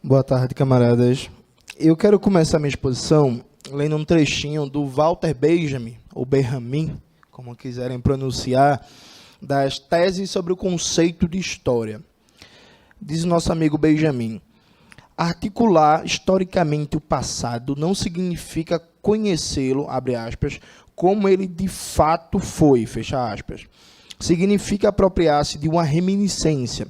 Boa tarde, camaradas. Eu quero começar minha exposição lendo um trechinho do Walter Benjamin, ou Benjamin, como quiserem pronunciar, das teses sobre o conceito de história. Diz o nosso amigo Benjamin: articular historicamente o passado não significa conhecê-lo, abre aspas, como ele de fato foi, fecha aspas. Significa apropriar-se de uma reminiscência,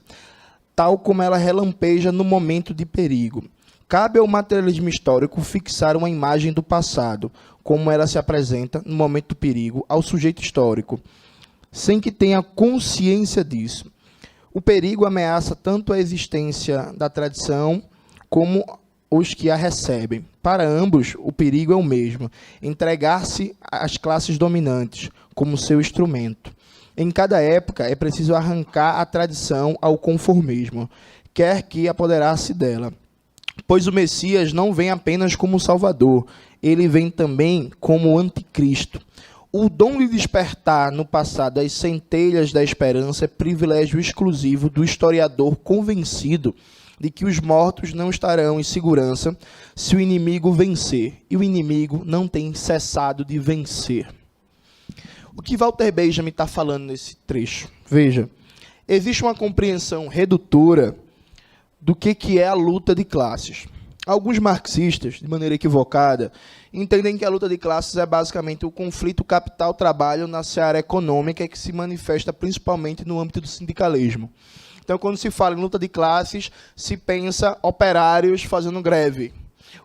tal como ela relampeja no momento de perigo. Cabe ao materialismo histórico fixar uma imagem do passado, como ela se apresenta no momento do perigo ao sujeito histórico, sem que tenha consciência disso. O perigo ameaça tanto a existência da tradição como os que a recebem. Para ambos, o perigo é o mesmo: entregar-se às classes dominantes como seu instrumento. Em cada época, é preciso arrancar a tradição ao conformismo, quer que apoderar-se dela. Pois o Messias não vem apenas como Salvador, ele vem também como Anticristo. O dom de despertar no passado as centelhas da esperança é privilégio exclusivo do historiador convencido de que os mortos não estarão em segurança se o inimigo vencer, e o inimigo não tem cessado de vencer. O que Walter Benjamin está falando nesse trecho? Veja, existe uma compreensão redutora do que é a luta de classes. Alguns marxistas, de maneira equivocada, entendem que a luta de classes é basicamente o conflito capital-trabalho na seara econômica que se manifesta principalmente no âmbito do sindicalismo. Então, quando se fala em luta de classes, se pensa operários fazendo greve.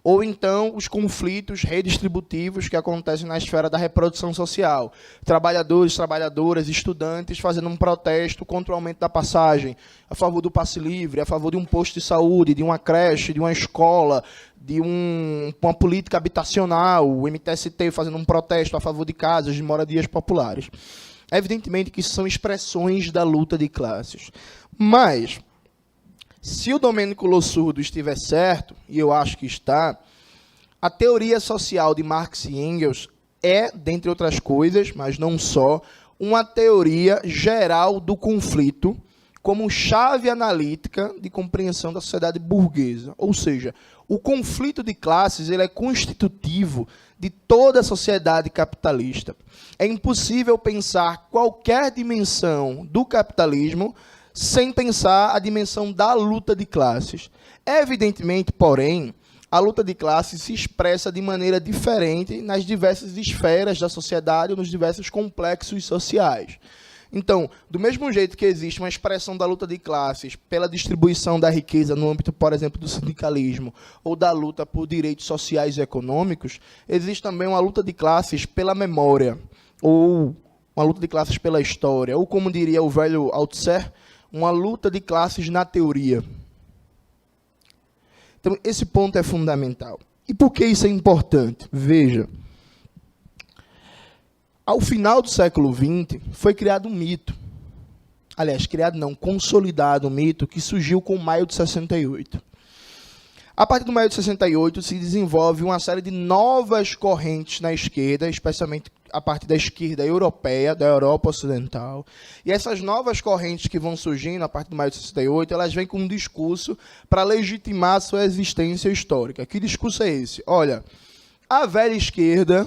Ou então os conflitos redistributivos que acontecem na esfera da reprodução social. Trabalhadores, trabalhadoras, estudantes fazendo um protesto contra o aumento da passagem, a favor do passe livre, a favor de um posto de saúde, de uma creche, de uma escola, de uma política habitacional, o MTST fazendo um protesto a favor de casas, de moradias populares. Evidentemente que isso são expressões da luta de classes. Mas, se o Domênico Lossurdo estiver certo, e eu acho que está, a teoria social de Marx e Engels é, dentre outras coisas, mas não só, uma teoria geral do conflito como chave analítica de compreensão da sociedade burguesa. Ou seja, o conflito de classes ele é constitutivo de toda a sociedade capitalista. É impossível pensar qualquer dimensão do capitalismo sem pensar a dimensão da luta de classes. Evidentemente, porém, a luta de classes se expressa de maneira diferente nas diversas esferas da sociedade ou nos diversos complexos sociais. Então, do mesmo jeito que existe uma expressão da luta de classes pela distribuição da riqueza no âmbito, por exemplo, do sindicalismo ou da luta por direitos sociais e econômicos, existe também uma luta de classes pela memória, ou uma luta de classes pela história, ou como diria o velho Althusser, uma luta de classes na teoria. Então, esse ponto é fundamental. E por que isso é importante? Veja, ao final do século XX, foi criado um mito. Aliás, criado não, consolidado um mito que surgiu com o Maio de 68. A partir do Maio de 68, se desenvolve uma série de novas correntes na esquerda, especialmente a partir da esquerda europeia, da Europa Ocidental. E essas novas correntes que vão surgindo a partir do Maio de 68, elas vêm com um discurso para legitimar a sua existência histórica. Que discurso é esse? Olha, a velha esquerda,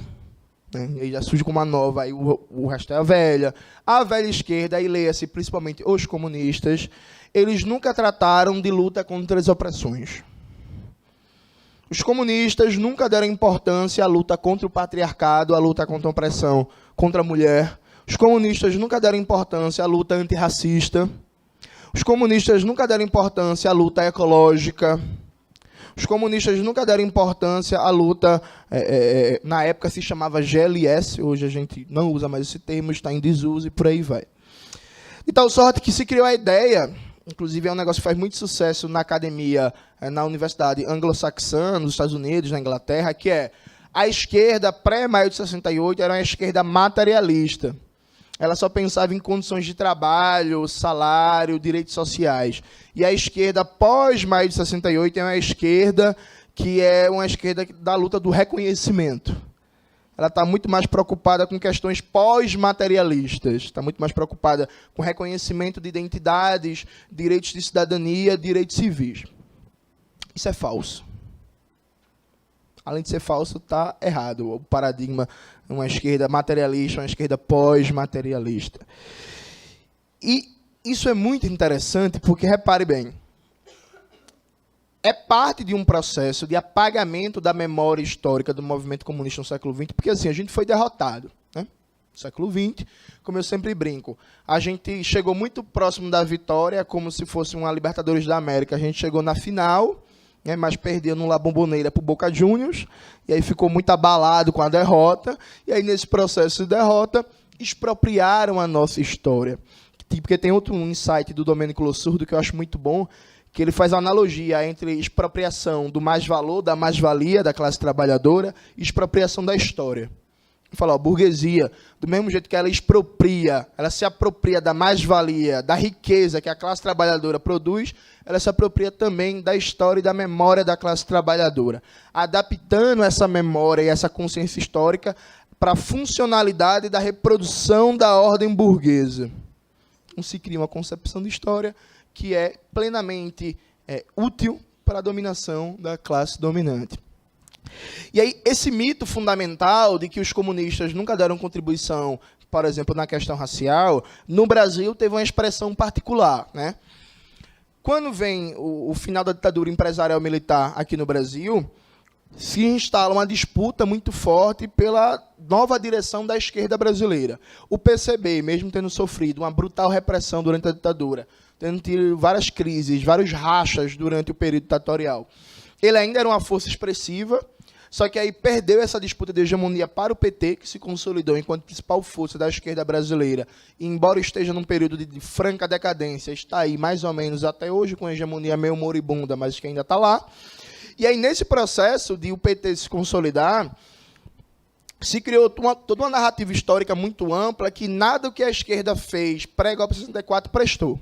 né, aí já surge como uma nova, aí o resto é a velha esquerda, aí leia-se principalmente os comunistas, eles nunca trataram de luta contra as opressões. Os comunistas nunca deram importância à luta contra o patriarcado, à luta contra a opressão contra a mulher. Os comunistas nunca deram importância à luta antirracista. Os comunistas nunca deram importância à luta ecológica. Os comunistas nunca deram importância à luta, na época se chamava GLS, hoje a gente não usa mais esse termo, está em desuso e por aí vai. De tal sorte que se criou a ideia, inclusive é um negócio que faz muito sucesso na academia, na universidade anglo-saxã, nos Estados Unidos, na Inglaterra, que é a esquerda pré-maio de 68 era uma esquerda materialista. Ela só pensava em condições de trabalho, salário, direitos sociais. E a esquerda pós-maio de 68 é uma esquerda que é uma esquerda da luta do reconhecimento. Ela está muito mais preocupada com questões pós-materialistas, está muito mais preocupada com reconhecimento de identidades, direitos de cidadania, direitos civis. Isso é falso. Além de ser falso, está errado. O paradigma, uma esquerda materialista, uma esquerda pós-materialista. E isso é muito interessante, porque, repare bem, é parte de um processo de apagamento da memória histórica do movimento comunista no século XX, porque assim, a gente foi derrotado, né? No século XX, como eu sempre brinco, a gente chegou muito próximo da vitória, como se fosse uma Libertadores da América. A gente chegou na final, né, mas perdeu no La Bombonera para o Boca Juniors, e aí ficou muito abalado com a derrota, e aí nesse processo de derrota, expropriaram a nossa história. Porque tem outro insight do Domênico Lossurdo que eu acho muito bom, que ele faz a analogia entre expropriação do mais-valor, da mais-valia da classe trabalhadora, e expropriação da história. Ele fala, a burguesia, do mesmo jeito que ela expropria, ela se apropria da mais-valia, da riqueza que a classe trabalhadora produz, ela se apropria também da história e da memória da classe trabalhadora, adaptando essa memória e essa consciência histórica para a funcionalidade da reprodução da ordem burguesa. Então, se cria uma concepção de história que é plenamente útil para a dominação da classe dominante. E aí, esse mito fundamental de que os comunistas nunca deram contribuição, por exemplo, na questão racial, no Brasil teve uma expressão particular, né? Quando vem o final da ditadura empresarial militar aqui no Brasil, se instala uma disputa muito forte pela nova direção da esquerda brasileira. O PCB, mesmo tendo sofrido uma brutal repressão durante a ditadura, tendo tido várias crises, vários rachas durante o período ditatorial, ele ainda era uma força expressiva, só que aí perdeu essa disputa de hegemonia para o PT, que se consolidou enquanto principal força da esquerda brasileira, e embora esteja num período de franca decadência, está aí mais ou menos até hoje com hegemonia meio moribunda, mas que ainda está lá. E aí, nesse processo de o PT se consolidar, se criou toda uma narrativa histórica muito ampla que nada do que a esquerda fez pré-golpe de 64 prestou.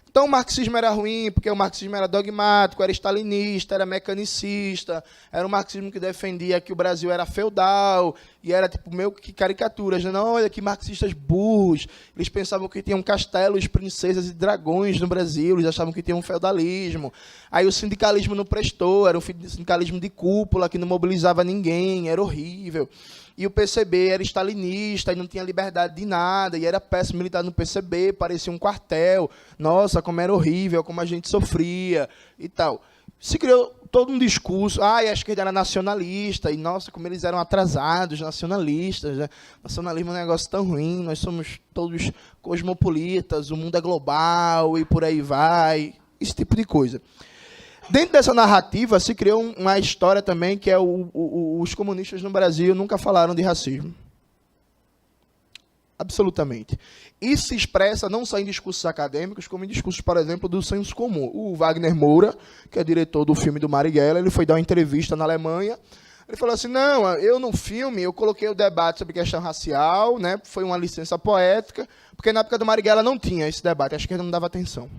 Então, o marxismo era ruim, porque o marxismo era dogmático, era stalinista, era mecanicista, era um marxismo que defendia que o Brasil era feudal, e era tipo meio que caricaturas, né? Não, olha que marxistas burros, eles pensavam que tinham castelos, princesas e dragões no Brasil, eles achavam que tinha um feudalismo. Aí o sindicalismo não prestou, era um sindicalismo de cúpula, que não mobilizava ninguém, era horrível. E o PCB era stalinista e não tinha liberdade de nada, e era péssimo militar no PCB, parecia um quartel. Nossa, como era horrível, como a gente sofria e tal. Se criou todo um discurso, a esquerda era nacionalista, e nossa, como eles eram atrasados, nacionalistas, né? Nacionalismo é um negócio tão ruim, nós somos todos cosmopolitas, o mundo é global, e por aí vai, esse tipo de coisa. Dentro dessa narrativa, se criou uma história também, que é os comunistas no Brasil nunca falaram de racismo. Absolutamente. Isso se expressa não só em discursos acadêmicos, como em discursos, por exemplo, do senso comum. O Wagner Moura, que é diretor do filme do Marighella, ele foi dar uma entrevista na Alemanha. Ele falou assim, não, eu no filme, eu coloquei o debate sobre questão racial, né, foi uma licença poética, porque na época do Marighella não tinha esse debate, a esquerda não dava atenção.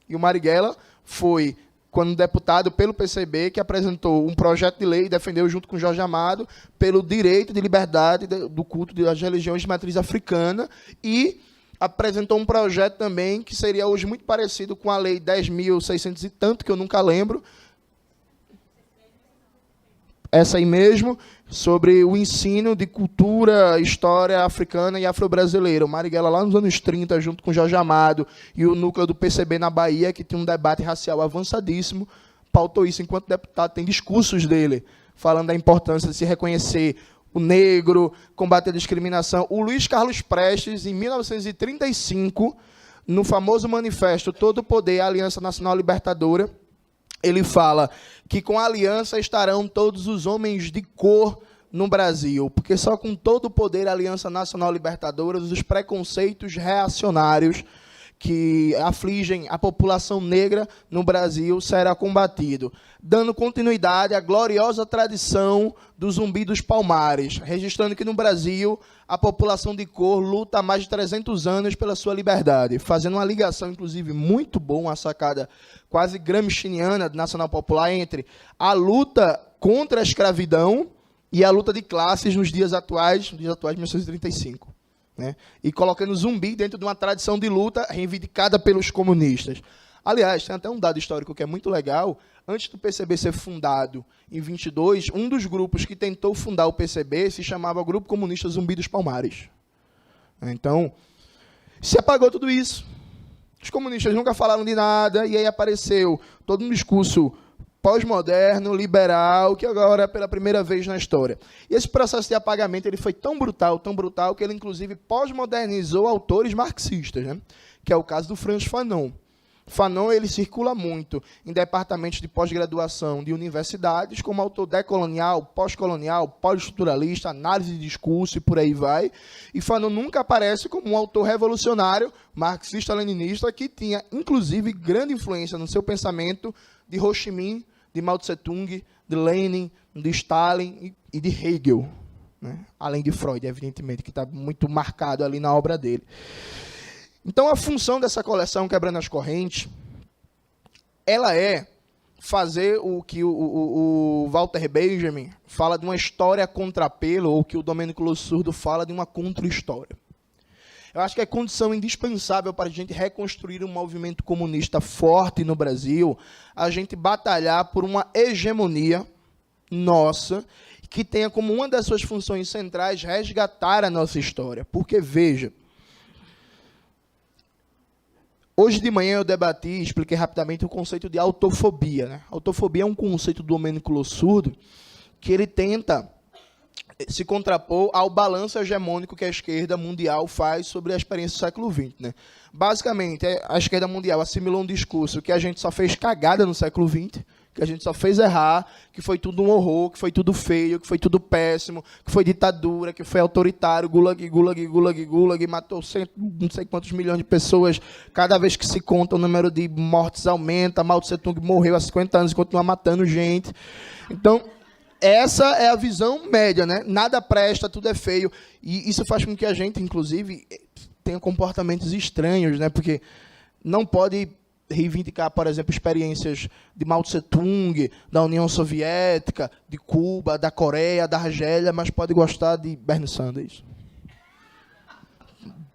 E o Marighella foi, quando deputado pelo PCB, que apresentou um projeto de lei e defendeu, junto com Jorge Amado, pelo direito de liberdade do culto das religiões de matriz africana, e apresentou um projeto também que seria hoje muito parecido com a lei 10.600 e tanto, que eu nunca lembro, essa aí mesmo, sobre o ensino de cultura, história africana e afro-brasileira. O Marighella, lá nos anos 30, junto com Jorge Amado e o núcleo do PCB na Bahia, que tinha um debate racial avançadíssimo, pautou isso. Enquanto deputado, tem discursos dele falando da importância de se reconhecer o negro, combater a discriminação. O Luiz Carlos Prestes, em 1935, no famoso manifesto Todo o Poder, a Aliança Nacional Libertadora, ele fala que com a aliança estarão todos os homens de cor no Brasil, porque só com todo o poder a Aliança Nacional Libertadora, os preconceitos reacionários que afligem a população negra no Brasil será combatido, dando continuidade à gloriosa tradição do Zumbi dos Palmares, registrando que no Brasil a população de cor luta há mais de 300 anos pela sua liberdade, fazendo uma ligação, inclusive, muito boa, uma sacada quase gramsciana, nacional popular, entre a luta contra a escravidão e a luta de classes nos dias atuais, 1935. Né? E colocando o Zumbi dentro de uma tradição de luta reivindicada pelos comunistas. Aliás, tem até um dado histórico que é muito legal. Antes do PCB ser fundado em 22, um dos grupos que tentou fundar o PCB se chamava Grupo Comunista Zumbi dos Palmares. Então, se apagou tudo isso. Os comunistas nunca falaram de nada, e aí apareceu todo um discurso pós-moderno, liberal, que agora é pela primeira vez na história. E esse processo de apagamento ele foi tão brutal, que ele, inclusive, pós-modernizou autores marxistas, né? Que é o caso do Frantz Fanon. Fanon ele circula muito em departamentos de pós-graduação de universidades, como autor decolonial, pós-colonial, pós-estruturalista, análise de discurso e por aí vai. E Fanon nunca aparece como um autor revolucionário, marxista-leninista, que tinha, inclusive, grande influência no seu pensamento de Ho Chi Minh, de Mao Tse-tung, de Lenin, de Stalin e de Hegel, né? Além de Freud, evidentemente, que está muito marcado ali na obra dele. Então, a função dessa coleção Quebrando as Correntes, ela é fazer o que o Walter Benjamin fala de uma história a contrapelo, ou que o Domênico Losurdo fala de uma contra-história. Eu acho que é condição indispensável para a gente reconstruir um movimento comunista forte no Brasil, a gente batalhar por uma hegemonia nossa, que tenha como uma das suas funções centrais resgatar a nossa história. Porque, veja, hoje de manhã eu debati e expliquei rapidamente o conceito de autofobia, né? Autofobia é um conceito do Domênico Losurdo que ele tenta se contrapor ao balanço hegemônico que a esquerda mundial faz sobre a experiência do século XX. Né? Basicamente, a esquerda mundial assimilou um discurso que a gente só fez cagada no século XX, que a gente só fez errar, que foi tudo um horror, que foi tudo feio, que foi tudo péssimo, que foi ditadura, que foi autoritário, gulag, matou não sei quantos milhões de pessoas. Cada vez que se conta, o número de mortes aumenta. Mao Tse-tung morreu há 50 anos e continua matando gente. Então, essa é a visão média, né? Nada presta, tudo é feio. E isso faz com que a gente, inclusive, tenha comportamentos estranhos, né? Porque não pode reivindicar, por exemplo, experiências de Mao Tse-tung, da União Soviética, de Cuba, da Coreia, da Argélia, mas pode gostar de Bernie Sanders.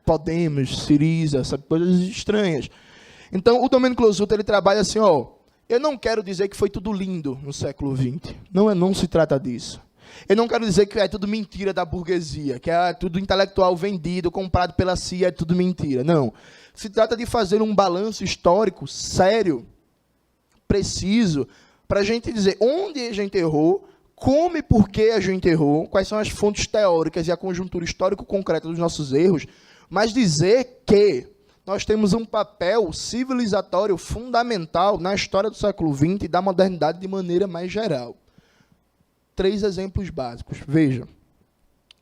Podemos, Syriza, sabe, coisas estranhas. Então, o Domênico Losurdo, ele trabalha assim, ó, eu não quero dizer que foi tudo lindo no século XX. Não se trata disso. Eu não quero dizer que é tudo mentira da burguesia, que é tudo intelectual vendido, comprado pela CIA, é tudo mentira. Não. Se trata de fazer um balanço histórico sério, preciso, para a gente dizer onde a gente errou, como e por que a gente errou, quais são as fontes teóricas e a conjuntura histórico-concreta dos nossos erros, mas dizer que nós temos um papel civilizatório fundamental na história do século XX e da modernidade de maneira mais geral. 3 exemplos básicos. Veja,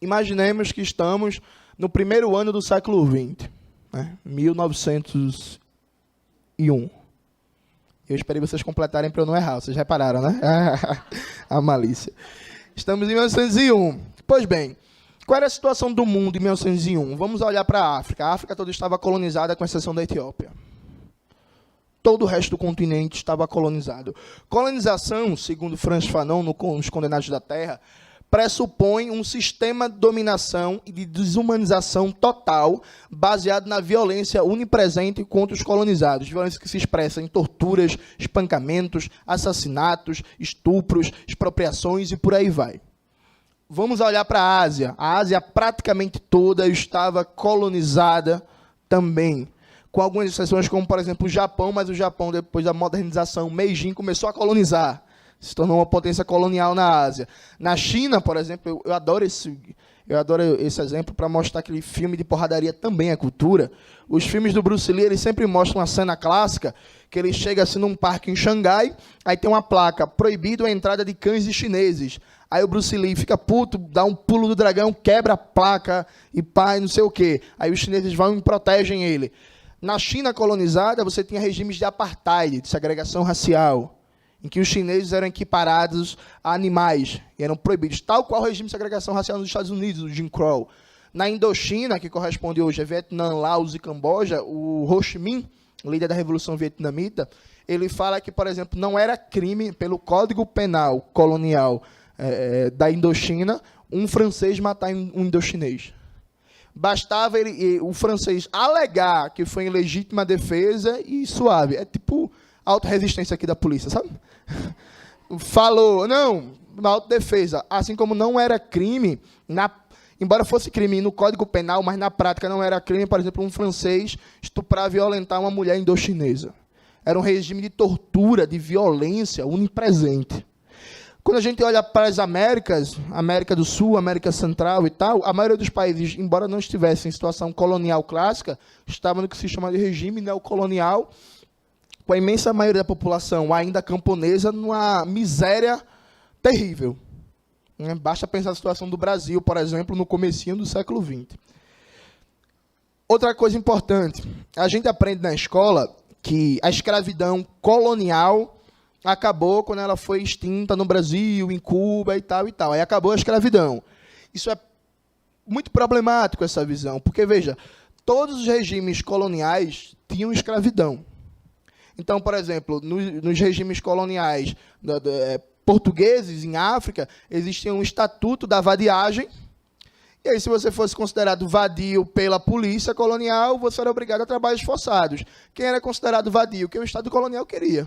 imaginemos que estamos no primeiro ano do século XX, né? 1901. Eu esperei vocês completarem para eu não errar. Vocês repararam, né? A malícia. Estamos em 1901. Pois bem, qual era a situação do mundo em 1901? Vamos olhar para a África. A África toda estava colonizada, com exceção da Etiópia. Todo o resto do continente estava colonizado. Colonização, segundo Frantz Fanon, nos Condenados da Terra, pressupõe um sistema de dominação e de desumanização total, baseado na violência onipresente contra os colonizados. Violência que se expressa em torturas, espancamentos, assassinatos, estupros, expropriações e por aí vai. Vamos olhar para a Ásia. A Ásia praticamente toda estava colonizada também, com algumas exceções, como, por exemplo, o Japão, mas o Japão, depois da modernização, Meiji começou a colonizar, se tornou uma potência colonial na Ásia. Na China, por exemplo, eu adoro esse exemplo para mostrar que filme de porradaria também é cultura. Os filmes do Bruce Lee, eles sempre mostram uma cena clássica, que ele chega assim num parque em Xangai, aí tem uma placa, proibido a entrada de cães e chineses. Aí o Bruce Lee fica puto, dá um pulo do dragão, quebra a placa e pá, não sei o quê. Aí os chineses vão e protegem ele. Na China colonizada, você tinha regimes de apartheid, de segregação racial, em que os chineses eram equiparados a animais, e eram proibidos, tal qual o regime de segregação racial nos Estados Unidos, o Jim Crow. Na Indochina, que corresponde hoje a Vietnã, Laos e Camboja, o Ho Chi Minh, líder da Revolução Vietnamita, ele fala que, por exemplo, não era crime, pelo Código Penal colonial da Indochina, um francês matar um indochinês. Bastava o francês alegar que foi em legítima defesa e suave. É tipo a autorresistência aqui da polícia, sabe? Falou, não, uma autodefesa. Assim como não era crime, embora fosse crime no Código Penal, mas na prática não era crime, por exemplo, um francês estuprar, violentar uma mulher indochinesa. Era um regime de tortura, de violência onipresente. Quando a gente olha para as Américas, América do Sul, América Central e tal, a maioria dos países, embora não estivessem em situação colonial clássica, estavam no que se chama de regime neocolonial, com a imensa maioria da população ainda camponesa numa miséria terrível. Basta pensar na situação do Brasil, por exemplo, no comecinho do século XX. Outra coisa importante, a gente aprende na escola que a escravidão colonial acabou quando ela foi extinta no Brasil, em Cuba e tal e tal. Aí acabou a escravidão. Isso é muito problemático, essa visão, porque, veja, todos os regimes coloniais tinham escravidão. Então, por exemplo, nos regimes coloniais portugueses, em África, existia um estatuto da vadiagem, e aí, se você fosse considerado vadio pela polícia colonial, você era obrigado a trabalhos forçados. Quem era considerado vadio? Que o Estado colonial queria.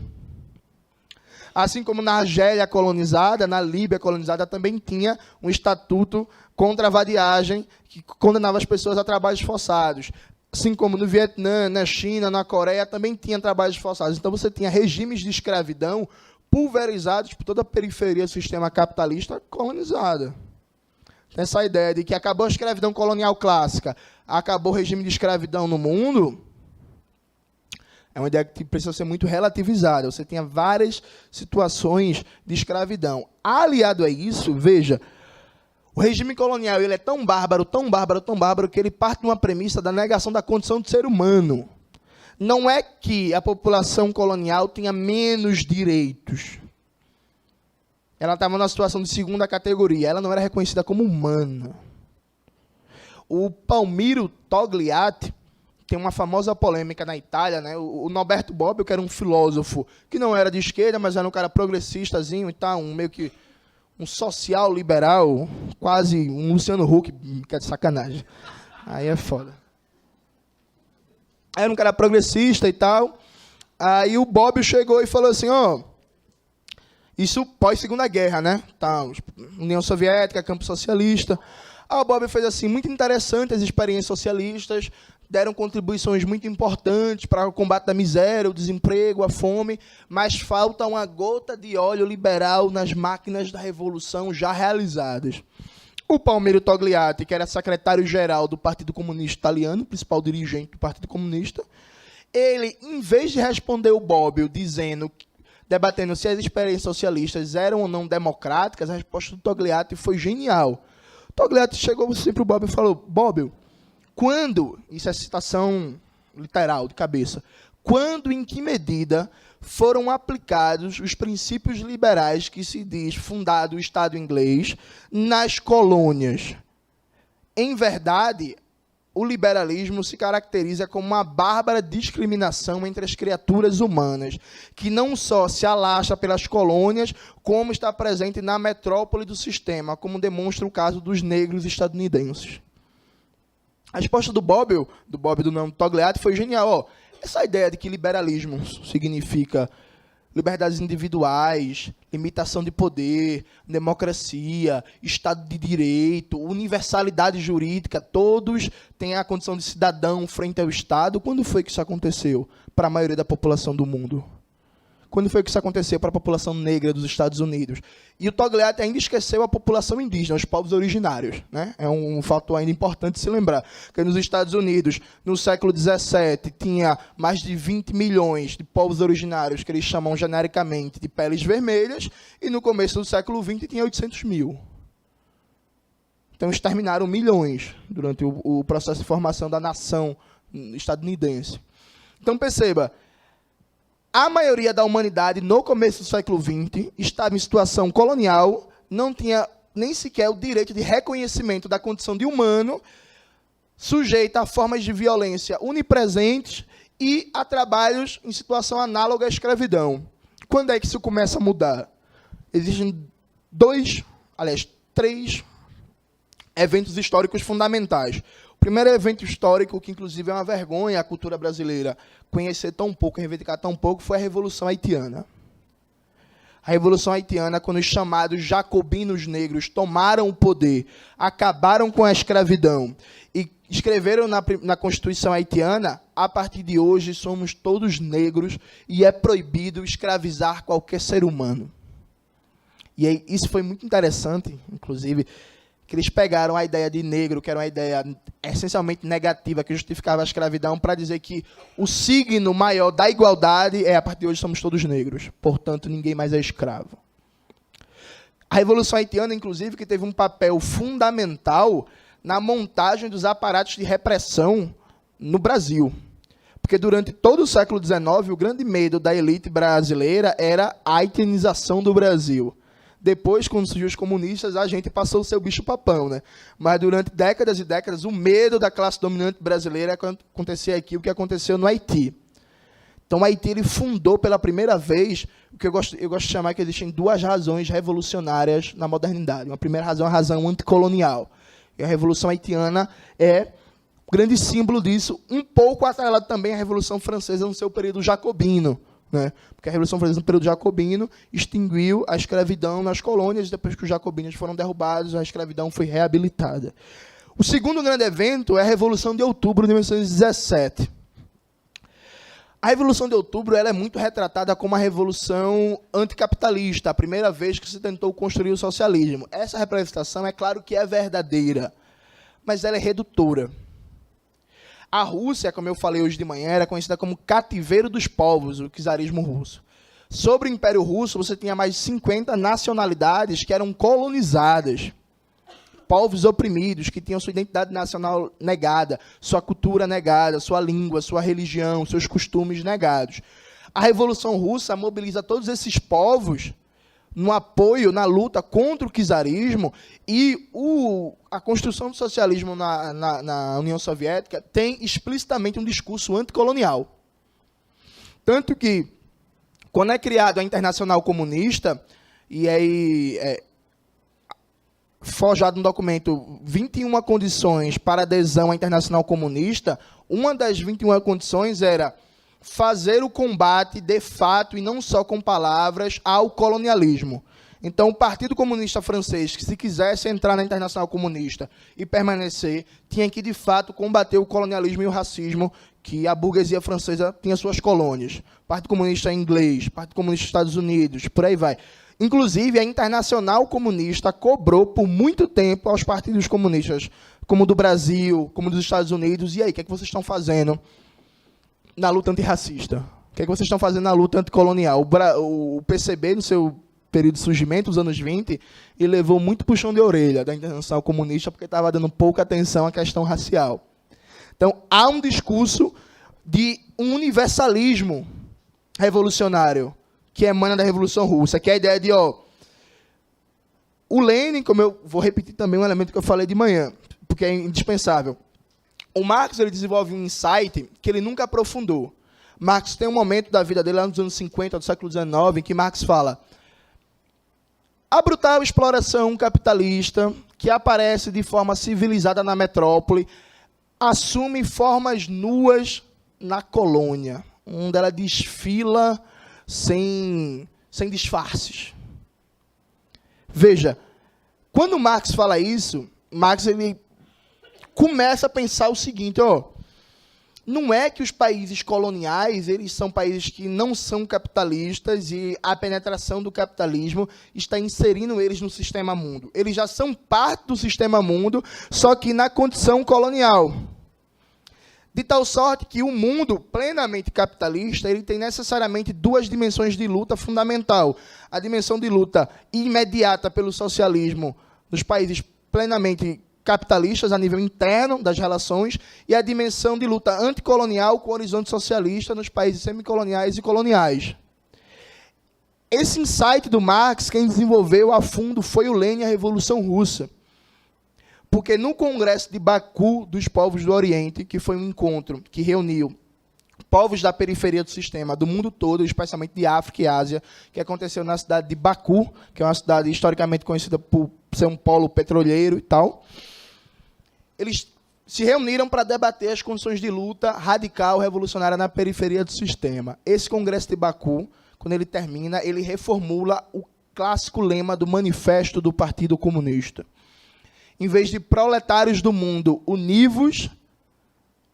Assim como na Argélia colonizada, na Líbia colonizada, também tinha um estatuto contra a vadiagem, que condenava as pessoas a trabalhos forçados. Assim como no Vietnã, na China, na Coreia, também tinha trabalhos forçados. Então, você tinha regimes de escravidão pulverizados por toda a periferia do sistema capitalista colonizada. Essa ideia de que acabou a escravidão colonial clássica, acabou o regime de escravidão no mundo, é uma ideia que precisa ser muito relativizada. Você tinha várias situações de escravidão. Aliado a isso, veja, o regime colonial ele é tão bárbaro, tão bárbaro, tão bárbaro, que ele parte de uma premissa da negação da condição de ser humano. Não é que a população colonial tinha menos direitos. Ela estava numa situação de segunda categoria. Ela não era reconhecida como humana. O Palmiro Togliatti tem uma famosa polêmica na Itália, né? O Norberto Bobbio, que era um filósofo que não era de esquerda, mas era um cara progressistazinho e tal, meio que um social liberal, quase um Luciano Huck, que é de sacanagem. Aí é foda. Era um cara progressista e tal. Aí o Bobbio chegou e falou assim, isso pós-segunda guerra, né? Tá, União Soviética, campo socialista. Aí o Bobbio fez assim, muito interessante as experiências socialistas, deram contribuições muito importantes para o combate da miséria, o desemprego, a fome, mas falta uma gota de óleo liberal nas máquinas da revolução já realizadas. O Palmiro Togliatti, que era secretário-geral do Partido Comunista Italiano, principal dirigente do Partido Comunista, ele, em vez de responder o Bobbio debatendo se as experiências socialistas eram ou não democráticas, a resposta do Togliatti foi genial. O Togliatti chegou assim para o Bobbio e falou, Bobbio, quando, isso é citação literal, de cabeça, quando e em que medida foram aplicados os princípios liberais que se diz fundado o Estado inglês nas colônias? Em verdade, o liberalismo se caracteriza como uma bárbara discriminação entre as criaturas humanas, que não só se alastra pelas colônias, como está presente na metrópole do sistema, como demonstra o caso dos negros estadunidenses. A resposta do Bobbio do nome Togliatti, foi genial. Essa ideia de que liberalismo significa liberdades individuais, limitação de poder, democracia, Estado de Direito, universalidade jurídica, todos têm a condição de cidadão frente ao Estado. Quando foi que isso aconteceu para a maioria da população do mundo? Quando foi que isso aconteceu para a população negra dos Estados Unidos? E o Togliatti ainda esqueceu a população indígena, os povos originários, né? É um fato ainda importante se lembrar. Que nos Estados Unidos, no século XVII, tinha mais de 20 milhões de povos originários, que eles chamam genericamente de peles vermelhas, e no começo do século XX tinha 800 mil. Então, exterminaram milhões durante o processo de formação da nação estadunidense. Então, perceba, a maioria da humanidade, no começo do século XX, estava em situação colonial, não tinha nem sequer o direito de reconhecimento da condição de humano, sujeita a formas de violência onipresentes e a trabalhos em situação análoga à escravidão. Quando é que isso começa a mudar? Existem três eventos históricos fundamentais. O primeiro evento histórico, que inclusive é uma vergonha a cultura brasileira conhecer tão pouco, reivindicar tão pouco, foi a Revolução Haitiana. A Revolução Haitiana, quando os chamados jacobinos negros tomaram o poder, acabaram com a escravidão e escreveram na Constituição haitiana: a partir de hoje somos todos negros e é proibido escravizar qualquer ser humano. E aí, isso foi muito interessante, inclusive, que eles pegaram a ideia de negro, que era uma ideia essencialmente negativa, que justificava a escravidão, para dizer que o signo maior da igualdade é: a partir de hoje somos todos negros, portanto ninguém mais é escravo. A Revolução Haitiana, inclusive, que teve um papel fundamental na montagem dos aparatos de repressão no Brasil. Porque durante todo o século XIX, o grande medo da elite brasileira era a haitianização do Brasil. Depois, quando surgiu os comunistas, a gente passou o seu bicho-papão, né? Mas durante décadas e décadas, o medo da classe dominante brasileira é quando acontecia aqui o que aconteceu no Haiti. Então, o Haiti ele fundou pela primeira vez o que eu gosto de chamar que existem duas razões revolucionárias na modernidade. Uma primeira razão é a razão anticolonial. E a Revolução Haitiana é o grande símbolo disso, um pouco atrelado também à Revolução Francesa no seu período jacobino, né? Porque a Revolução Francesa, no período jacobino, extinguiu a escravidão nas colônias. Depois que os jacobinos foram derrubados, a escravidão foi reabilitada. O segundo grande evento é a Revolução de Outubro de 1917. A Revolução de Outubro ela é muito retratada como a revolução anticapitalista, a primeira vez que se tentou construir o socialismo. Essa representação, é claro que é verdadeira, mas ela é redutora. A Rússia, como eu falei hoje de manhã, era conhecida como cativeiro dos povos, o czarismo russo. Sobre o Império Russo, você tinha mais de 50 nacionalidades que eram colonizadas. Povos oprimidos, que tinham sua identidade nacional negada, sua cultura negada, sua língua, sua religião, seus costumes negados. A Revolução Russa mobiliza todos esses povos no apoio, na luta contra o czarismo, e a construção do socialismo na União Soviética tem explicitamente um discurso anticolonial. Tanto que, quando é criado a Internacional Comunista, e aí forjado no documento 21 condições para adesão à Internacional Comunista, uma das 21 condições era fazer o combate de fato, e não só com palavras, ao colonialismo. Então, o Partido Comunista Francês, que se quisesse entrar na Internacional Comunista e permanecer, tinha que, de fato, combater o colonialismo e o racismo que a burguesia francesa tinha suas colônias. Partido Comunista Inglês, Partido Comunista dos Estados Unidos, por aí vai. Inclusive, a Internacional Comunista cobrou, por muito tempo, aos partidos comunistas, como do Brasil, como dos Estados Unidos: e aí, o que é que vocês estão fazendo na luta antirracista? O que é que vocês estão fazendo na luta anticolonial? O PCB, no seu período de surgimento, nos anos 20, ele levou muito puxão de orelha da Internacional Comunista, porque estava dando pouca atenção à questão racial. Então, há um discurso de um universalismo revolucionário que emana da Revolução Russa, que é a ideia de, o Lenin, como eu vou repetir também um elemento que eu falei de manhã, porque é indispensável. O Marx ele desenvolve um insight que ele nunca aprofundou. Marx tem um momento da vida dele, lá nos anos 50 do século XIX, em que Marx fala: a brutal exploração capitalista, que aparece de forma civilizada na metrópole, assume formas nuas na colônia, onde ela desfila sem disfarces. Veja, quando Marx fala isso, Marx ele começa a pensar o seguinte: não é que os países coloniais eles são países que não são capitalistas e a penetração do capitalismo está inserindo eles no sistema mundo. Eles já são parte do sistema mundo, só que na condição colonial. De tal sorte que o mundo plenamente capitalista ele tem necessariamente duas dimensões de luta fundamental. A dimensão de luta imediata pelo socialismo nos países plenamente capitalistas a nível interno das relações, e a dimensão de luta anticolonial com o horizonte socialista nos países semicoloniais e coloniais. Esse insight do Marx, quem desenvolveu a fundo foi o Lenin e a Revolução Russa. Porque no Congresso de Baku dos Povos do Oriente, que foi um encontro que reuniu povos da periferia do sistema, do mundo todo, especialmente de África e Ásia, que aconteceu na cidade de Baku, que é uma cidade historicamente conhecida por ser um polo petroleiro e tal, eles se reuniram para debater as condições de luta radical revolucionária na periferia do sistema. Esse Congresso de Baku, quando ele termina, ele reformula o clássico lema do Manifesto do Partido Comunista. Em vez de proletários do mundo, univos,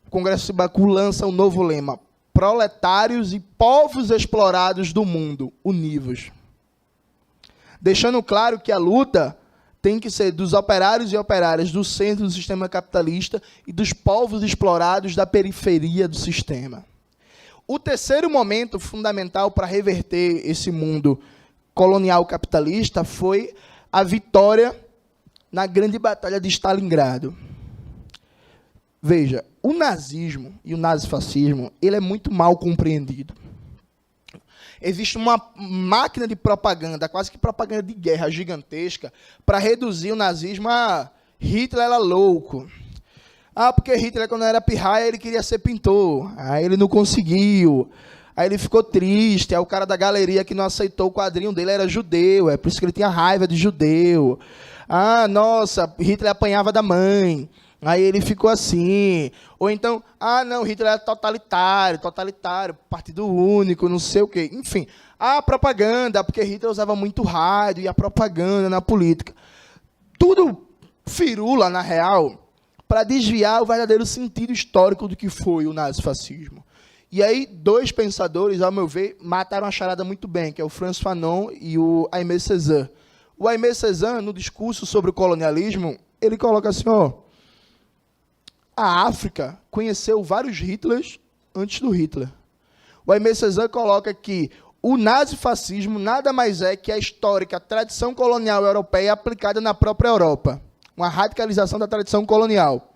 o Congresso de Baku lança um novo lema: proletários e povos explorados do mundo, univos. Deixando claro que a luta tem que ser dos operários e operárias do centro do sistema capitalista e dos povos explorados da periferia do sistema. O terceiro momento fundamental para reverter esse mundo colonial capitalista foi a vitória na grande batalha de Stalingrado. Veja, o nazismo e o nazifascismo, ele é muito mal compreendido. Existe uma máquina de propaganda, quase que propaganda de guerra gigantesca, para reduzir o nazismo a Hitler era louco. Porque Hitler, quando era pirraia, ele queria ser pintor. Aí ele não conseguiu. Aí ele ficou triste. Aí o cara da galeria que não aceitou o quadrinho dele era judeu. É por isso que ele tinha raiva de judeu. Nossa, Hitler apanhava da mãe. Aí ele ficou assim. Ou então, não, Hitler era totalitário, partido único, não sei o quê. Enfim, a propaganda, porque Hitler usava muito rádio e a propaganda na política. Tudo firula, na real, para desviar o verdadeiro sentido histórico do que foi o nazifascismo. E aí, dois pensadores, ao meu ver, mataram a charada muito bem, que é o Frantz Fanon e o Aimé Césaire. O Aimé Césaire, no discurso sobre o colonialismo, ele coloca assim, a África conheceu vários Hitlers antes do Hitler. O Aimé Césaire coloca que o nazifascismo nada mais é que a histórica tradição colonial europeia aplicada na própria Europa. Uma radicalização da tradição colonial.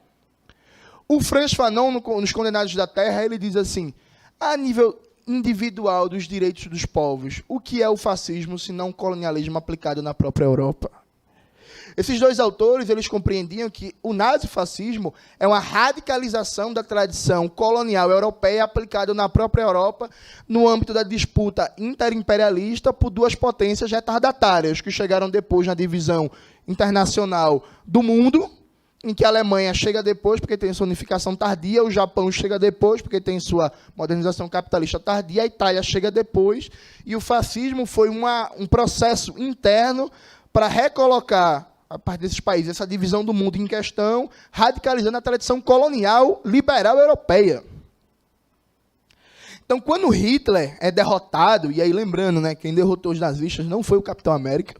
O Frantz Fanon, nos Condenados da Terra, ele diz assim, a nível individual dos direitos dos povos, o que é o fascismo se não colonialismo aplicado na própria Europa? Esses dois autores, eles compreendiam que o nazifascismo é uma radicalização da tradição colonial europeia aplicada na própria Europa no âmbito da disputa interimperialista por duas potências retardatárias que chegaram depois na divisão internacional do mundo, em que a Alemanha chega depois porque tem sua unificação tardia, o Japão chega depois porque tem sua modernização capitalista tardia, a Itália chega depois, e o fascismo foi um processo interno para recolocar a partir desses países, essa divisão do mundo em questão, radicalizando a tradição colonial liberal europeia. Então, quando Hitler é derrotado, e aí lembrando, quem derrotou os nazistas não foi o Capitão América,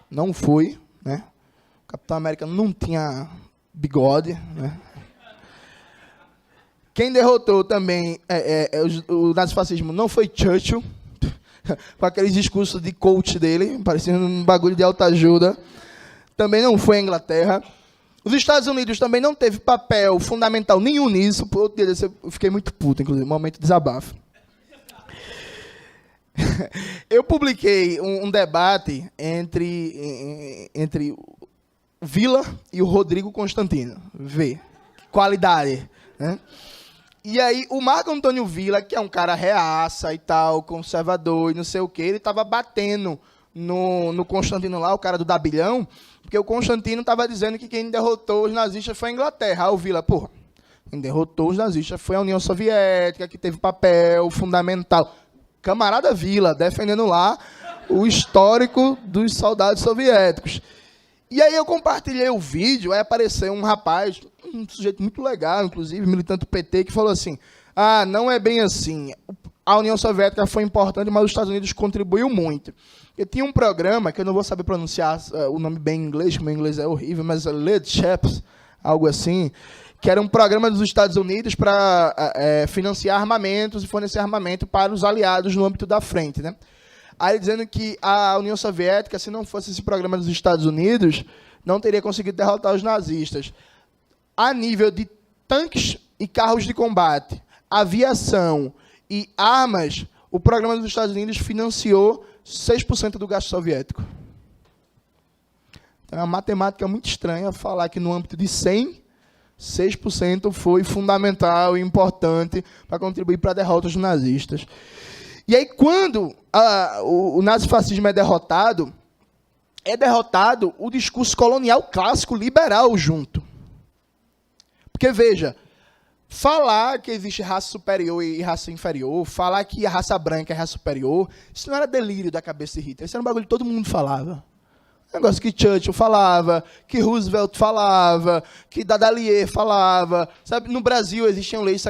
não foi, o Capitão América não tinha bigode, Quem derrotou também o nazifascismo não foi Churchill, com aqueles discursos de coach dele, parecendo um bagulho de autoajuda. Também não foi a Inglaterra. Os Estados Unidos também não teve papel fundamental nenhum nisso. Por outro dia, eu fiquei muito puto, inclusive, momento de desabafo. Eu publiquei um debate entre o Villa e o Rodrigo Constantino. Vê, qualidade, E aí, o Marco Antônio Villa, que é um cara reaça e tal, conservador e não sei o quê, ele estava batendo no Constantino lá, o cara do Dabilhão, porque o Constantino estava dizendo que quem derrotou os nazistas foi a Inglaterra. Aí o Villa, quem derrotou os nazistas foi a União Soviética, que teve papel fundamental. Camarada Villa, defendendo lá o histórico dos soldados soviéticos. E aí eu compartilhei o vídeo, aí apareceu um rapaz, um sujeito muito legal, inclusive, militante do PT, que falou assim, não é bem assim, a União Soviética foi importante, mas os Estados Unidos contribuiu muito. Eu tinha um programa, que eu não vou saber pronunciar o nome bem em inglês, que meu inglês é horrível, mas Lead Chaps, algo assim, que era um programa dos Estados Unidos para financiar armamentos e fornecer armamento para os aliados no âmbito da frente, Aí dizendo que a União Soviética, se não fosse esse programa dos Estados Unidos, não teria conseguido derrotar os nazistas. A nível de tanques e carros de combate, aviação e armas, o programa dos Estados Unidos financiou 6% do gasto soviético. Então, é uma matemática muito estranha falar que no âmbito de 100, 6% foi fundamental e importante para contribuir para a derrota dos nazistas. E aí, quando o nazifascismo é derrotado, é derrotado o discurso colonial clássico liberal junto. Porque, veja, falar que existe raça superior e raça inferior, falar que a raça branca é raça superior, isso não era delírio da cabeça de Hitler, isso era um bagulho que todo mundo falava. Um negócio que Churchill falava, que Roosevelt falava, que Dadalier falava. Sabe? No Brasil existiam leis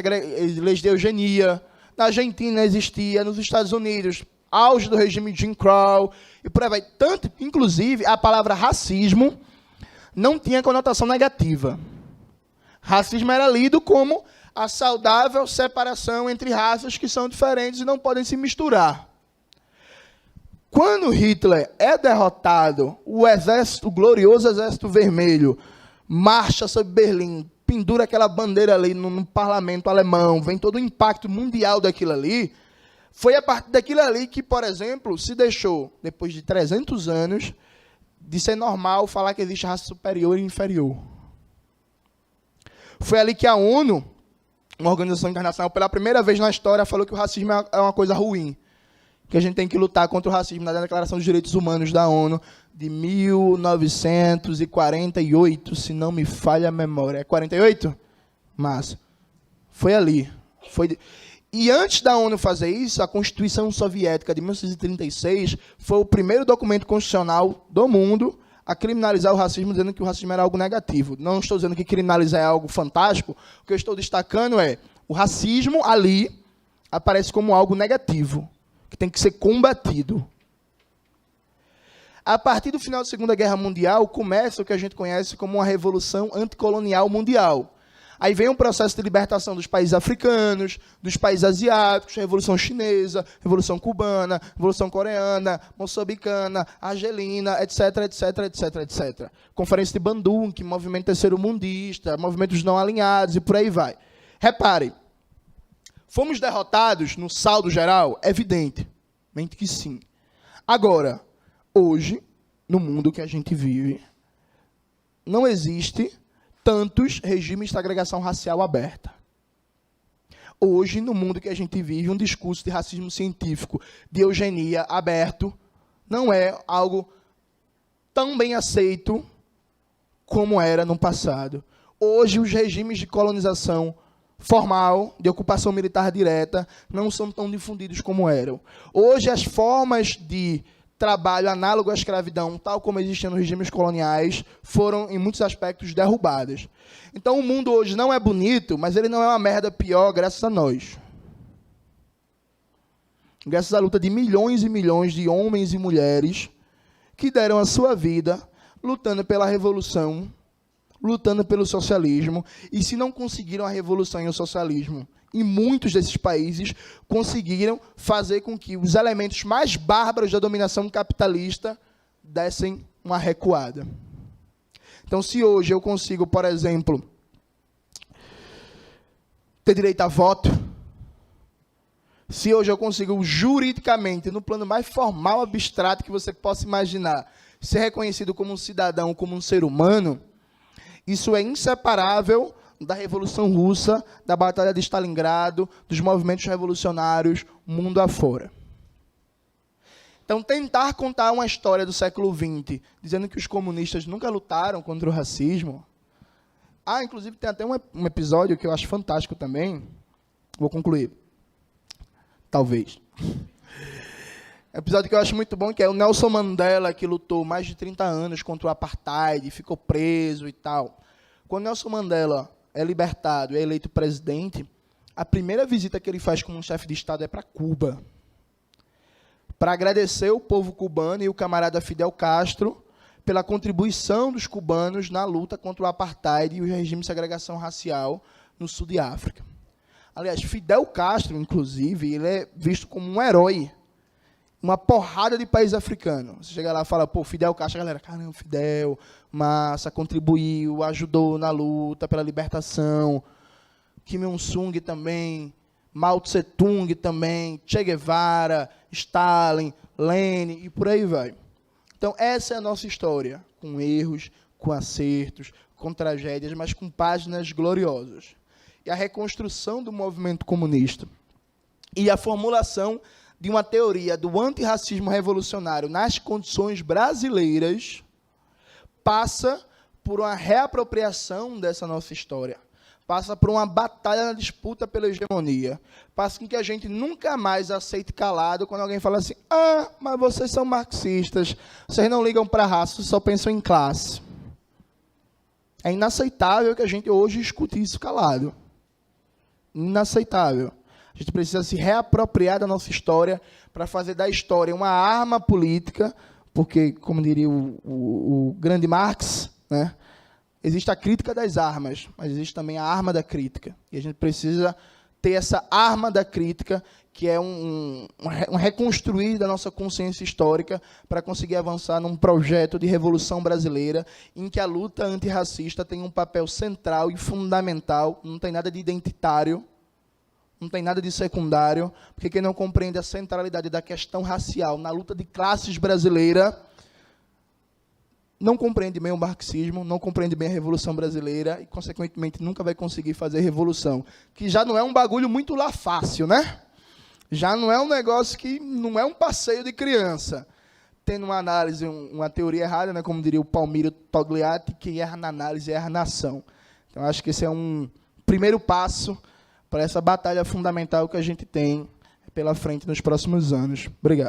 de eugenia, na Argentina existia, nos Estados Unidos, auge do regime Jim Crow, e por aí vai. Tanto, inclusive, a palavra racismo não tinha conotação negativa. Racismo era lido como a saudável separação entre raças que são diferentes e não podem se misturar. Quando Hitler é derrotado, o glorioso Exército Vermelho marcha sobre Berlim, pendura aquela bandeira ali no parlamento alemão, vem todo o impacto mundial daquilo ali. Foi a partir daquilo ali que, por exemplo, se deixou, depois de 300 anos, de ser normal falar que existe raça superior e inferior. Foi ali que a ONU, uma organização internacional, pela primeira vez na história, falou que o racismo é uma coisa ruim, que a gente tem que lutar contra o racismo na Declaração dos Direitos Humanos da ONU, de 1948, se não me falha a memória. É 48? Massa. Foi ali. E antes da ONU fazer isso, a Constituição Soviética de 1936 foi o primeiro documento constitucional do mundo a criminalizar o racismo, dizendo que o racismo era algo negativo. Não estou dizendo que criminalizar é algo fantástico. O que eu estou destacando é o racismo ali aparece como algo negativo, que tem que ser combatido. A partir do final da Segunda Guerra Mundial, começa o que a gente conhece como uma revolução anticolonial mundial. Aí vem um processo de libertação dos países africanos, dos países asiáticos, Revolução Chinesa, Revolução Cubana, Revolução Coreana, Moçambicana, Argelina, etc, etc, etc, etc. Conferência de Bandung, movimento terceiro-mundista, movimentos não alinhados e por aí vai. Reparem, fomos derrotados no saldo geral? Evidentemente que sim. Agora, hoje, no mundo que a gente vive, não existe tantos regimes de agregação racial aberta. Hoje, no mundo que a gente vive, um discurso de racismo científico, de eugenia aberto, não é algo tão bem aceito como era no passado. Hoje, os regimes de colonização formal, de ocupação militar direta, não são tão difundidos como eram. Hoje, as formas de trabalho análogo à escravidão, tal como existiam nos regimes coloniais, foram, em muitos aspectos, derrubadas. Então, o mundo hoje não é bonito, mas ele não é uma merda pior graças a nós. Graças à luta de milhões e milhões de homens e mulheres que deram a sua vida lutando pela revolução, lutando pelo socialismo, e se não conseguiram a revolução e o socialismo, em muitos desses países, conseguiram fazer com que os elementos mais bárbaros da dominação capitalista dessem uma recuada. Então, se hoje eu consigo, por exemplo, ter direito a voto, se hoje eu consigo juridicamente, no plano mais formal, abstrato que você possa imaginar, ser reconhecido como um cidadão, como um ser humano, isso é inseparável da Revolução Russa, da Batalha de Stalingrado, dos movimentos revolucionários mundo afora. Então, tentar contar uma história do século XX, dizendo que os comunistas nunca lutaram contra o racismo. Inclusive, tem até um episódio que eu acho fantástico também. Vou concluir. Talvez. Episódio que eu acho muito bom, que é o Nelson Mandela, que lutou mais de 30 anos contra o apartheid, ficou preso e tal. Quando Nelson Mandela é libertado e é eleito presidente, a primeira visita que ele faz como chefe de Estado é para Cuba, para agradecer o povo cubano e o camarada Fidel Castro pela contribuição dos cubanos na luta contra o apartheid e o regime de segregação racial no sul de África. Aliás, Fidel Castro, inclusive, ele é visto como um herói, uma porrada de países africanos. Você chega lá e fala, pô, Fidel Castro, a galera, caramba, Fidel, massa, contribuiu, ajudou na luta pela libertação. Kim Il-sung também, Mao Tse-tung também, Che Guevara, Stalin, Lenin, e por aí vai. Então, essa é a nossa história, com erros, com acertos, com tragédias, mas com páginas gloriosas. E a reconstrução do movimento comunista. E a formulação de uma teoria do antirracismo revolucionário nas condições brasileiras passa por uma reapropriação dessa nossa história. Passa por uma batalha na disputa pela hegemonia. Passa com que a gente nunca mais aceite calado quando alguém fala assim: ah, mas vocês são marxistas, vocês não ligam para a raça, vocês só pensam em classe. É inaceitável que a gente hoje escute isso calado. Inaceitável. A gente precisa se reapropriar da nossa história para fazer da história uma arma política, porque, como diria o grande Marx, né, existe a crítica das armas, mas existe também a arma da crítica. E a gente precisa ter essa arma da crítica, que é um reconstruir da nossa consciência histórica para conseguir avançar num projeto de revolução brasileira em que a luta antirracista tem um papel central e fundamental, não tem nada de identitário, não tem nada de secundário, porque quem não compreende a centralidade da questão racial na luta de classes brasileira não compreende bem o marxismo, não compreende bem a Revolução Brasileira e, consequentemente, nunca vai conseguir fazer revolução. Que já não é um bagulho muito lá fácil, né? Já não é um negócio que não é um passeio de criança. Tendo uma análise, uma teoria errada, né? Como diria o Palmiro Togliatti, quem erra na análise erra na ação. Então, acho que esse é um primeiro passo para essa batalha fundamental que a gente tem pela frente nos próximos anos. Obrigado.